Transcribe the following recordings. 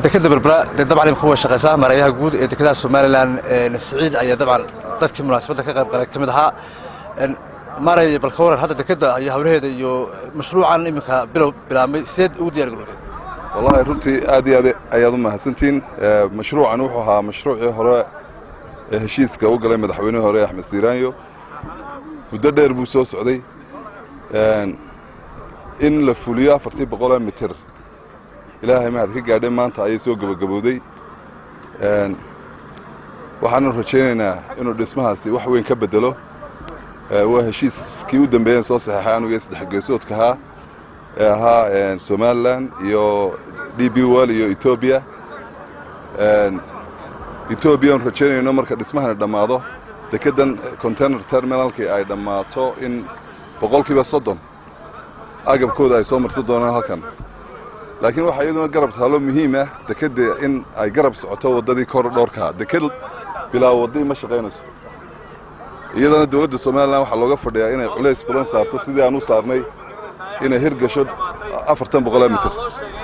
dekada berbera dabcan kuwa shaqaysaa mareeyaha guud ee dekada Soomaaliland Saciid ayaa dabcan dadkii munaasabada ka qayb galay kamid ahaa mareeyaha balkawar hadda dekada ayaa hawlaheeda iyo mashruucan imika bilaabmay seed ugu diyaar garoobay wallahi runtii aad iyo aad ayaad u mahadsantiin mashruucan wuxuu ahaa mashruucii hore heshiiska u galay madaxweynaha hore Axmed Siiraanyo muddo dheer buu soo socday in la fuliyo 400 mitir ilaahay ma ka gaadhay maanta ayay soo gabagabowday waxaan rajaynaynaa inuu dhismahaasi wax weyn ka bedelo waa heshiiskii u dambeeyay soo saxeexay aniga saddex geesoodka ahaa Somaliland iyo DP World iyo Ethiopia Ethiopian rajaynayno marka dhismahan dhamaado dekedan container terminalkii ay dhamaato in 30% agabkooda ay soo marsan doonaan halkan laakiin waxa iyaduna garab taalo muhiim ah dekada in ay garab socoto wadadii koridorka dekad bilaa wadii ma shaqeynayso iyadana dawladda Soomaaliland waxa looga fadhiyaa inay culays badan saarto sidii aan u saarnay inay hirgasho 400 mitir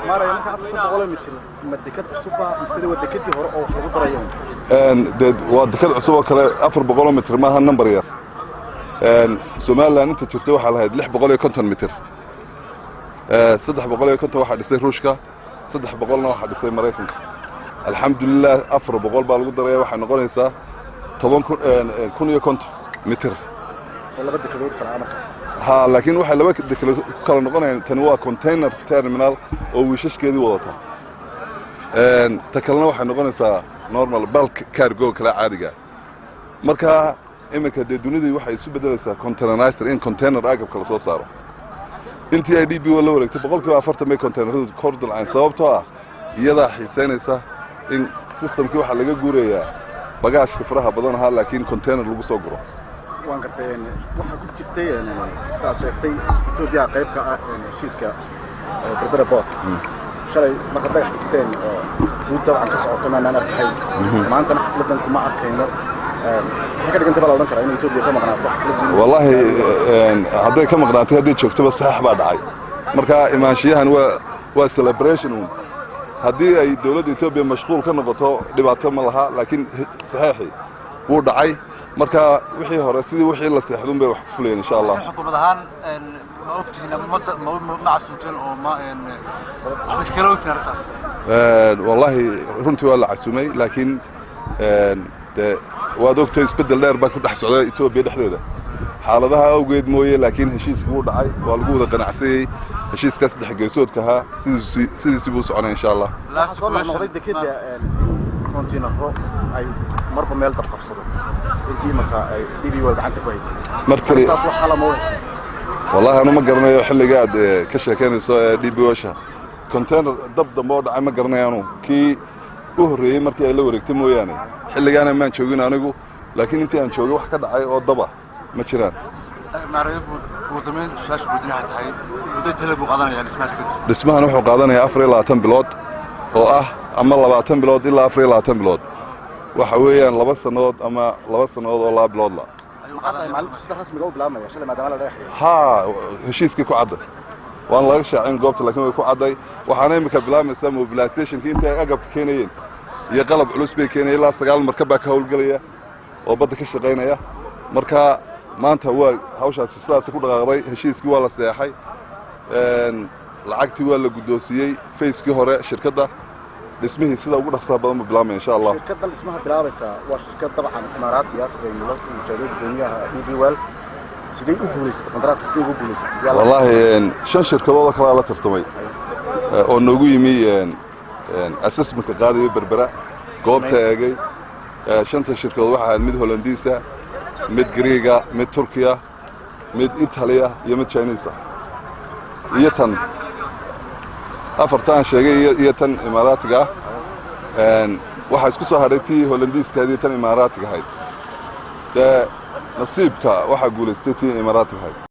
maaraya marka 400 mitir ma dekad cusub ah sida wadakadii hore oo lagu darayo waa dekad cusub oo kale 400 mitir ma aha number yar Soomaaliland inta jirtay waxa lahayd 650 mitir 350 waxa dhisay Ruushka 300 waxa dhisay Mareykanka alxamdulillah 400 baa lagu daray waxa noqonaysaa 10,000 mitir laba dekadood kala amarka ha laakiin waxa laba dekado kala noqonayaan tan waa container terminal oo wiishashkeedii wadata ta kalena waxa noqonaysaa normal bulk cargo kala caadiga marka imika dunida waxay isu bedelaysaa containerizer in container agab kala soo saaro intii ay DP wala wareegtay 40% container kordal aan sababtoo ah iyada xiisaynaysa in systemkii waxa laga guureeyaa bagaashka faraha badan aha laakiin container lagu soo guro waan gartay waxa ku jirtay saasaytay Ethiopia qayb ka ah heshiiska berbera port shalay marka ay xigteen oo dabcan ka socotay maana arkay maanta xafladan kuma arkayno waxa dhigantay bal oran kara in Ethiopia ka maqnaato wallahi haday ka maqnaatay haday joogtaba sax baa dhacay marka imaanshiyahan waa celebration haddii ay dawladda Ethiopia mashquul ka noqoto dhibaato ma laha laakiin saxiixi wuu dhacay marka wixii hore sidii wixii la seexdun bay wax fuleen insha Allah xukuumad ahaan ma ogtiina ma casuumteen oo ma iskala ogtiin artaas wallahi runtii waa la casuumay laakiin waad ogtay isbedel dheer baa ku dhex socda Ethiopia dhexdeeda xaaladaha awgeed mooyee laakiin heshiiska uu dhacay waa lagu wada qanacsanayay heshiiska saddex geesoodka ahaa sidii buu soconay insha Allah noqday dekada container ay marba meel dab qabsado intii marka ay DP World gacanta ku haysay markii taas waxa la mooday wallahi anu ma garanayo xilligaad ka sheekeynayso DP World container dab dambe oo dhacay ma garanayo kii u horeeyay markii ay la wareegtay mooyaane xilligaana ma joogin anigu laakiin intii aan joogay wax ka dhacay oo daba ma jiraan mareeyaha wadameen shaash gudinaha tahay muddo talabu qaadanaya dhismahan wuxuu qaadanayaa 24 bilood oo ah ama 20 bilood ilaa 24 bilood waxa weeyaan 2 sanadood ama 2 sanadood oo 2 bilood la maalinta sida rasmiga u bilaabmaya shalay maadaama la dheexay ha heshiiskii ku cadday waan laga shaacin goobta laakiin way ku cadday waxaana imika bilaabmaysaa mobilizationkii inta ay agabka keenayeen iyo qalab culus bay keenayeen ilaa 9 markab baa ka howlgalaya oo badda ka shaqeynaya marka maanta waa hawshaasi sidaas ku dhaqaaqday heshiiskii waa la saxeexay lacagtii waa la gudoosiyay facekii hore shirkadda dhismihii sida ugu dhaqsaha badan bilaabmay insha Allah shirkadda dhismaha bilaabaysa waa shirkad dabcan Imaaraatiya sida uu sheegay gudoomiyaha DP World sidee u guuleysatay qandaraaska sidee u guuleysatay wallahi 5 shirkadood kala la tartamay oo noogu yimi assessment qaadayo berbera goobta eegay 5 shirkadood waxa ahayd mid Hollandiisa mid Greega mid Turkiya mid Itaaliya iyo mid Chinese iyo tan afartan sheegay iyo tan Imaaraatiga waxa isku soo haray tii Hollandiiska iyo tan Imaaraatiga ahayd nasiibka waxa guuleystay tii Imaaraatiga ahayd